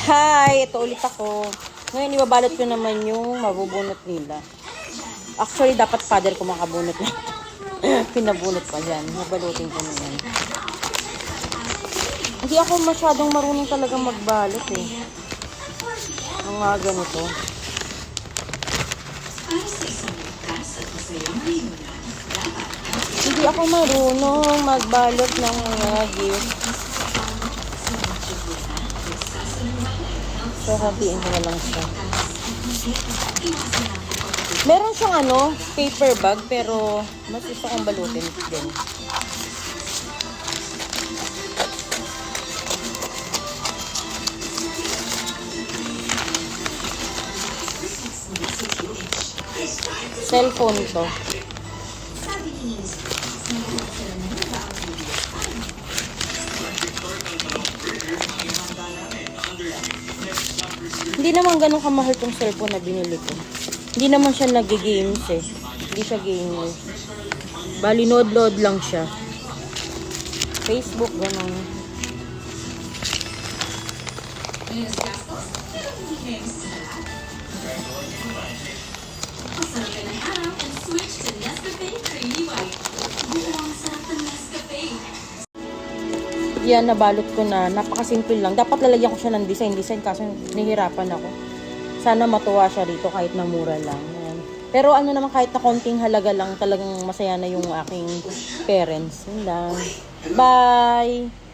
Hi! Ito ulit ako. Ngayon, ibabalot ko naman yung mabubunot nila. Actually, dapat father ko makabunot na. Pinabunot pa yan. Nabalutin ko na yan. Hindi ako masyadong marunong talagang magbalot eh. Ang mga ganito. Hindi ako marunong magbalot ng mga gift. So, hatiin ko na lang siya. Meron siyang paper bag, pero mas gusto kong balutin din. Cellphone to. Hindi naman ganun kamahal tong cellphone na binili ko. Hindi naman siya nag-games eh. Hindi siya gamer. Bali, load lang siya. Facebook, ganun. Yan, nabalot ko na. Napakasimple lang. Dapat lalagyan ko siya ng design kaso nahihirapan ako. Sana matuwa siya rito kahit na mura lang. Yan. Pero naman kahit na konting halaga lang, talagang masaya na yung aking parents. Yun lang. Bye!